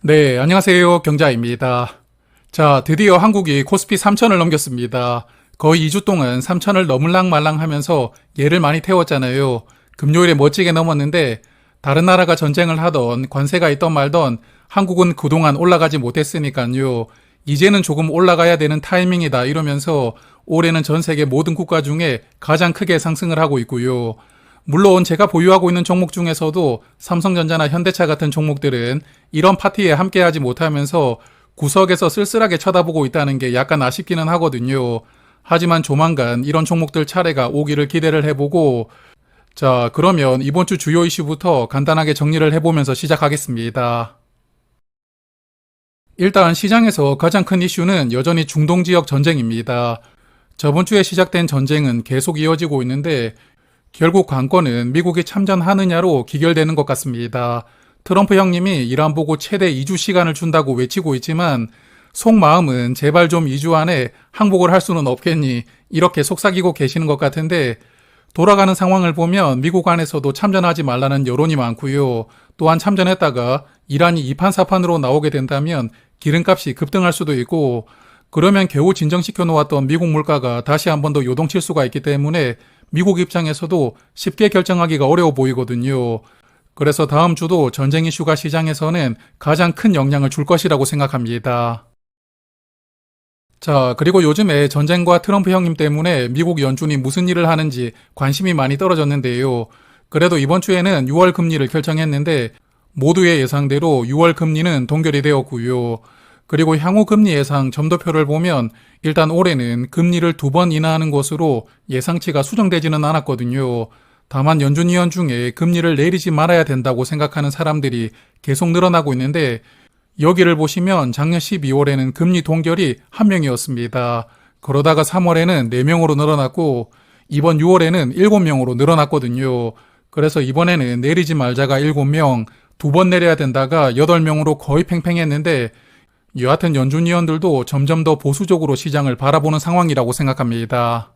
네, 안녕하세요. 경자입니다. 자, 드디어 한국이 코스피 3천을 넘겼습니다. 거의 2주 동안 3천을 넘을랑 말랑 하면서 얘를 많이 태웠잖아요. 금요일에 멋지게 넘었는데 다른 나라가 전쟁을 하던 관세가 있던 말던 한국은 그동안 올라가지 못했으니까요. 이제는 조금 올라가야 되는 타이밍이다 이러면서 올해는 전 세계 모든 국가 중에 가장 크게 상승을 하고 있고요. 물론 제가 보유하고 있는 종목 중에서도 삼성전자나 현대차 같은 종목들은 이런 파티에 함께하지 못하면서 구석에서 쓸쓸하게 쳐다보고 있다는 게 약간 아쉽기는 하거든요. 하지만 조만간 이런 종목들 차례가 오기를 기대를 해보고, 자, 그러면 이번 주 주요 이슈부터 간단하게 정리를 해보면서 시작하겠습니다. 일단 시장에서 가장 큰 이슈는 여전히 중동 지역 전쟁입니다. 저번 주에 시작된 전쟁은 계속 이어지고 있는데 결국 관건은 미국이 참전하느냐로 기결되는 것 같습니다. 트럼프 형님이 이란 보고 최대 2주 시간을 준다고 외치고 있지만 속마음은 제발 좀 2주 안에 항복을 할 수는 없겠니 이렇게 속삭이고 계시는 것 같은데 돌아가는 상황을 보면 미국 안에서도 참전하지 말라는 여론이 많고요. 또한 참전했다가 이란이 이판사판으로 나오게 된다면 기름값이 급등할 수도 있고 그러면 겨우 진정시켜 놓았던 미국 물가가 다시 한 번 더 요동칠 수가 있기 때문에 미국 입장에서도 쉽게 결정하기가 어려워 보이거든요. 그래서 다음 주도 전쟁 이슈가 시장에서는 가장 큰 영향을 줄 것이라고 생각합니다. 자, 그리고 요즘에 전쟁과 트럼프 형님 때문에 미국 연준이 무슨 일을 하는지 관심이 많이 떨어졌는데요. 그래도 이번 주에는 6월 금리를 결정했는데 모두의 예상대로 6월 금리는 동결이 되었고요. 그리고 향후 금리 예상 점도표를 보면 일단 올해는 금리를 2번 인하하는 것으로 예상치가 수정되지는 않았거든요. 다만 연준 위원 중에 금리를 내리지 말아야 된다고 생각하는 사람들이 계속 늘어나고 있는데 여기를 보시면 작년 12월에는 금리 동결이 1명이었습니다. 그러다가 3월에는 4명으로 늘어났고 이번 6월에는 7명으로 늘어났거든요. 그래서 이번에는 내리지 말자가 7명, 2번 내려야 된다가 8명으로 거의 팽팽했는데 여하튼 연준 위원들도 점점 더 보수적으로 시장을 바라보는 상황이라고 생각합니다.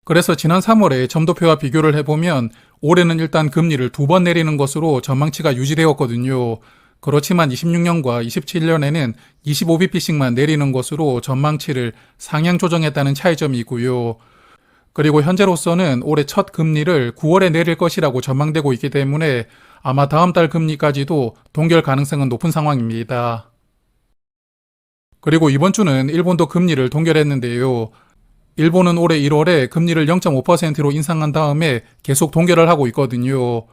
그래서 지난 3월에 점도표와 비교를 해보면 올해는 일단 금리를 2번 내리는 것으로 전망치가 유지되었거든요. 그렇지만 26년과 27년에는 25bp씩만 내리는 것으로 전망치를 상향 조정했다는 차이점이 있고요. 그리고 현재로서는 올해 첫 금리를 9월에 내릴 것이라고 전망되고 있기 때문에 아마 다음 달 금리까지도 동결 가능성은 높은 상황입니다. 그리고 이번 주는 일본도 금리를 동결했는데요. 일본은 올해 1월에 금리를 0.5%로 인상한 다음에 계속 동결을 하고 있거든요.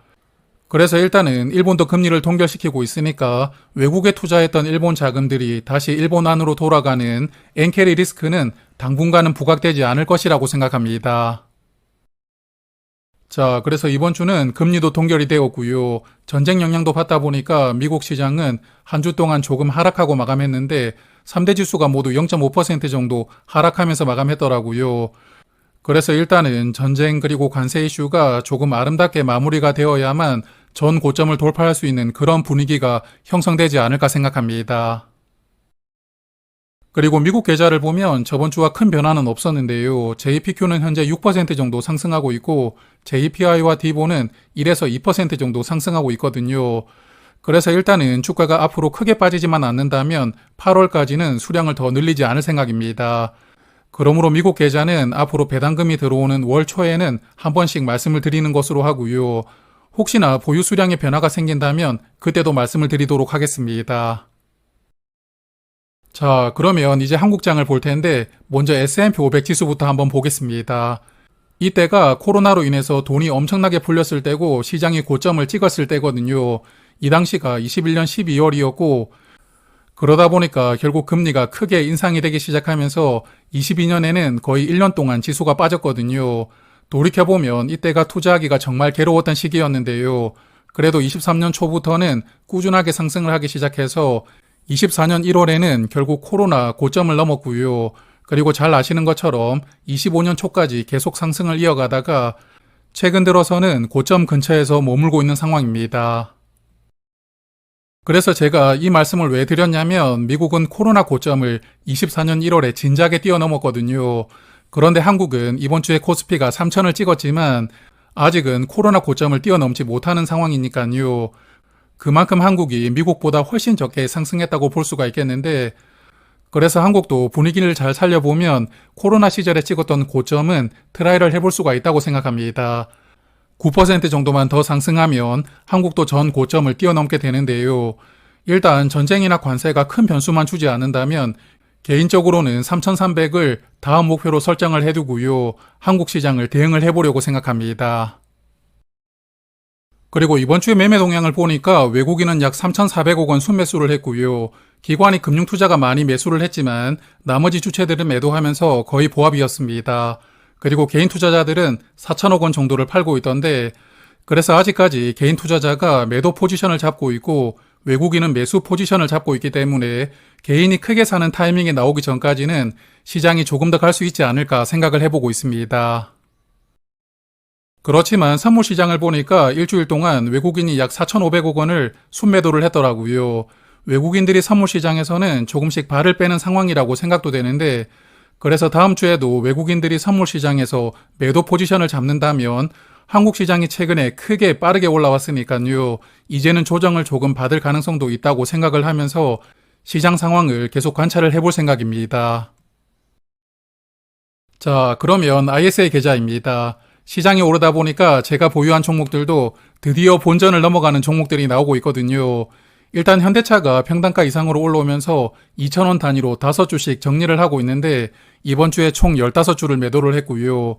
그래서 일단은 일본도 금리를 동결시키고 있으니까 외국에 투자했던 일본 자금들이 다시 일본 안으로 돌아가는 엔캐리 리스크는 당분간은 부각되지 않을 것이라고 생각합니다. 자, 그래서 이번 주는 금리도 동결이 되었고요. 전쟁 영향도 받다 보니까 미국 시장은 한 주 동안 조금 하락하고 마감했는데 3대 지수가 모두 0.5% 정도 하락하면서 마감했더라고요. 그래서 일단은 전쟁 그리고 관세 이슈가 조금 아름답게 마무리가 되어야만 전 고점을 돌파할 수 있는 그런 분위기가 형성되지 않을까 생각합니다. 그리고 미국 계좌를 보면 저번 주와 큰 변화는 없었는데요. JPQ는 현재 6% 정도 상승하고 있고 JPI와 디보는 1에서 2% 정도 상승하고 있거든요. 그래서 일단은 주가가 앞으로 크게 빠지지만 않는다면 8월까지는 수량을 더 늘리지 않을 생각입니다. 그러므로 미국 계좌는 앞으로 배당금이 들어오는 월 초에는 한 번씩 말씀을 드리는 것으로 하고요. 혹시나 보유 수량의 변화가 생긴다면 그때도 말씀을 드리도록 하겠습니다. 자, 그러면 이제 한국장을 볼 텐데 먼저 S&P 500 지수부터 한번 보겠습니다. 이때가 코로나로 인해서 돈이 엄청나게 풀렸을 때고 시장이 고점을 찍었을 때거든요. 이 당시가 21년 12월이었고 그러다 보니까 결국 금리가 크게 인상이 되기 시작하면서 22년에는 거의 1년 동안 지수가 빠졌거든요. 돌이켜보면 이때가 투자하기가 정말 괴로웠던 시기였는데요. 그래도 23년 초부터는 꾸준하게 상승을 하기 시작해서 24년 1월에는 결국 코로나 고점을 넘었고요. 그리고 잘 아시는 것처럼 25년 초까지 계속 상승을 이어가다가 최근 들어서는 고점 근처에서 머물고 있는 상황입니다. 그래서 제가 이 말씀을 왜 드렸냐면 미국은 코로나 고점을 24년 1월에 진작에 뛰어넘었거든요. 그런데 한국은 이번 주에 코스피가 3천을 찍었지만 아직은 코로나 고점을 뛰어넘지 못하는 상황이니까요. 그만큼 한국이 미국보다 훨씬 적게 상승했다고 볼 수가 있겠는데, 그래서 한국도 분위기를 잘 살려보면 코로나 시절에 찍었던 고점은 트라이를 해볼 수가 있다고 생각합니다. 9% 정도만 더 상승하면 한국도 전 고점을 뛰어넘게 되는데요. 일단 전쟁이나 관세가 큰 변수만 주지 않는다면 개인적으로는 3,300을 다음 목표로 설정을 해두고요. 한국 시장을 대응을 해보려고 생각합니다. 그리고 이번 주에 매매 동향을 보니까 외국인은 약 3,400억 원 순매수를 했고요. 기관이 금융투자가 많이 매수를 했지만 나머지 주체들은 매도하면서 거의 보합이었습니다. 그리고 개인 투자자들은 4천억 원 정도를 팔고 있던데, 그래서 아직까지 개인 투자자가 매도 포지션을 잡고 있고 외국인은 매수 포지션을 잡고 있기 때문에 개인이 크게 사는 타이밍이 나오기 전까지는 시장이 조금 더 갈 수 있지 않을까 생각을 해보고 있습니다. 그렇지만 선물 시장을 보니까 일주일 동안 외국인이 약 4,500억 원을 순매도를 했더라고요. 외국인들이 선물 시장에서는 조금씩 발을 빼는 상황이라고 생각도 되는데, 그래서 다음 주에도 외국인들이 선물 시장에서 매도 포지션을 잡는다면 한국 시장이 최근에 크게 빠르게 올라왔으니까요. 이제는 조정을 조금 받을 가능성도 있다고 생각을 하면서 시장 상황을 계속 관찰을 해볼 생각입니다. 자, 그러면 ISA 계좌입니다. 시장이 오르다 보니까 제가 보유한 종목들도 드디어 본전을 넘어가는 종목들이 나오고 있거든요. 일단 현대차가 평단가 이상으로 올라오면서 2,000원 단위로 5주씩 정리를 하고 있는데 이번 주에 총 15주를 매도를 했고요.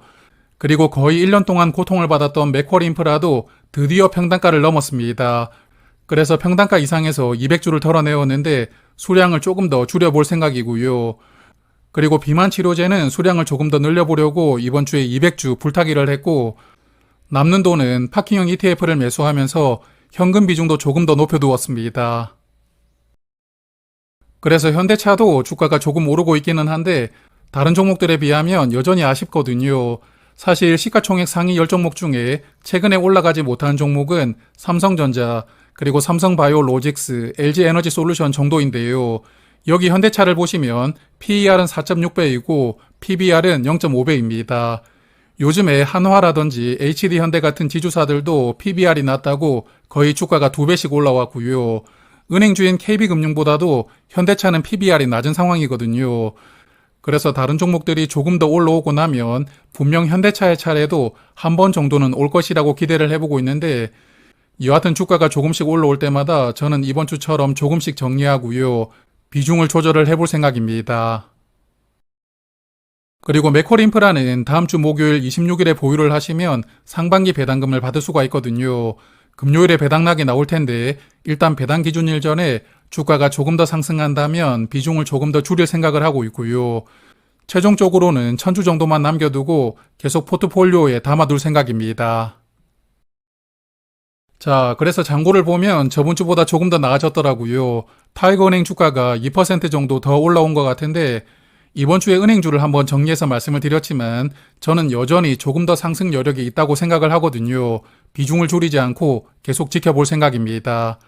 그리고 거의 1년 동안 고통을 받았던 맥쿼리 인프라도 드디어 평단가를 넘었습니다. 그래서 평단가 이상에서 200주를 털어내었는데 수량을 조금 더 줄여볼 생각이고요. 그리고 비만 치료제는 수량을 조금 더 늘려보려고 이번 주에 200주 불타기를 했고, 남는 돈은 파킹형 ETF를 매수하면서 현금 비중도 조금 더 높여두었습니다. 그래서 현대차도 주가가 조금 오르고 있기는 한데 다른 종목들에 비하면 여전히 아쉽거든요. 사실 시가총액 상위 10종목 중에 최근에 올라가지 못한 종목은 삼성전자, 그리고 삼성바이오로직스, LG에너지솔루션 정도인데요. 여기 현대차를 보시면 PER은 4.6배이고 PBR은 0.5배입니다. 요즘에 한화라든지 HD현대 같은 지주사들도 PBR이 낮다고 거의 주가가 2배씩 올라왔고요. 은행주인 KB금융보다도 현대차는 PBR이 낮은 상황이거든요. 그래서 다른 종목들이 조금 더 올라오고 나면 분명 현대차의 차례도 한 번 정도는 올 것이라고 기대를 해보고 있는데, 여하튼 주가가 조금씩 올라올 때마다 저는 이번 주처럼 조금씩 정리하고요. 비중을 조절을 해볼 생각입니다. 그리고 맥쿼리 인프라는 다음 주 목요일 26일에 보유를 하시면 상반기 배당금을 받을 수가 있거든요. 금요일에 배당락이 나올 텐데 일단 배당 기준일 전에 주가가 조금 더 상승한다면 비중을 조금 더 줄일 생각을 하고 있고요. 최종적으로는 1,000주 정도만 남겨두고 계속 포트폴리오에 담아둘 생각입니다. 자, 그래서 장고를 보면 저번 주보다 조금 더 나아졌더라고요. 타이거은행 주가가 2% 정도 더 올라온 것 같은데 이번 주에 은행주를 한번 정리해서 말씀을 드렸지만 저는 여전히 조금 더 상승 여력이 있다고 생각을 하거든요. 비중을 줄이지 않고 계속 지켜볼 생각입니다.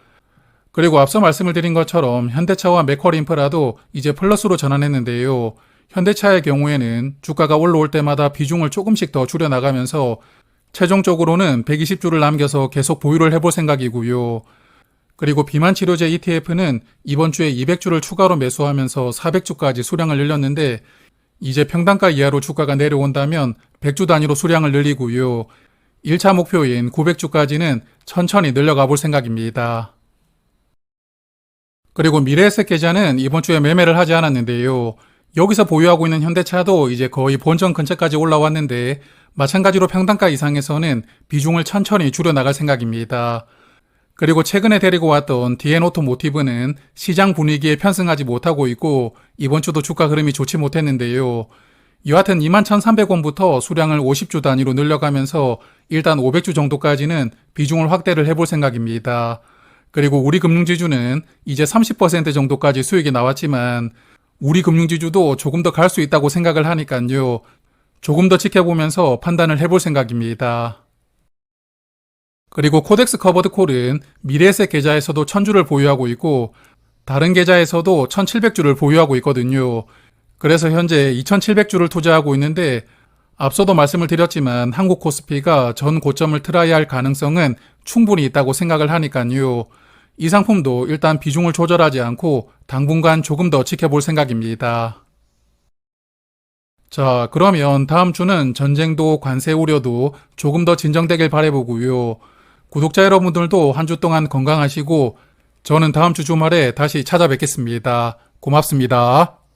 그리고 앞서 말씀을 드린 것처럼 현대차와 맥쿼리 인프라도 이제 플러스로 전환했는데요. 현대차의 경우에는 주가가 올라올 때마다 비중을 조금씩 더 줄여나가면서 최종적으로는 120주를 남겨서 계속 보유를 해볼 생각이고요. 그리고 비만 치료제 ETF는 이번 주에 200주를 추가로 매수하면서 400주까지 수량을 늘렸는데 이제 평단가 이하로 주가가 내려온다면 100주 단위로 수량을 늘리고요. 1차 목표인 900주까지는 천천히 늘려가 볼 생각입니다. 그리고 미래에셋 계좌는 이번 주에 매매를 하지 않았는데요. 여기서 보유하고 있는 현대차도 이제 거의 본전 근처까지 올라왔는데 마찬가지로 평단가 이상에서는 비중을 천천히 줄여나갈 생각입니다. 그리고 최근에 데리고 왔던 DN오토모티브는 시장 분위기에 편승하지 못하고 있고 이번 주도 주가 흐름이 좋지 못했는데요. 여하튼 21,300원부터 수량을 50주 단위로 늘려가면서 일단 500주 정도까지는 비중을 확대를 해볼 생각입니다. 그리고 우리 금융지주는 이제 30% 정도까지 수익이 나왔지만 우리 금융지주도 조금 더 갈 수 있다고 생각을 하니까요. 조금 더 지켜보면서 판단을 해볼 생각입니다. 그리고 코덱스 커버드 콜은 미래에셋 계좌에서도 1,000주를 보유하고 있고 다른 계좌에서도 1,700주를 보유하고 있거든요. 그래서 현재 2,700주를 투자하고 있는데 앞서도 말씀을 드렸지만 한국 코스피가 전 고점을 트라이할 가능성은 충분히 있다고 생각을 하니까요. 이 상품도 일단 비중을 조절하지 않고 당분간 조금 더 지켜볼 생각입니다. 자, 그러면 다음 주는 전쟁도 관세 우려도 조금 더 진정되길 바라보고요. 구독자 여러분들도 한 주 동안 건강하시고 저는 다음 주 주말에 다시 찾아뵙겠습니다. 고맙습니다.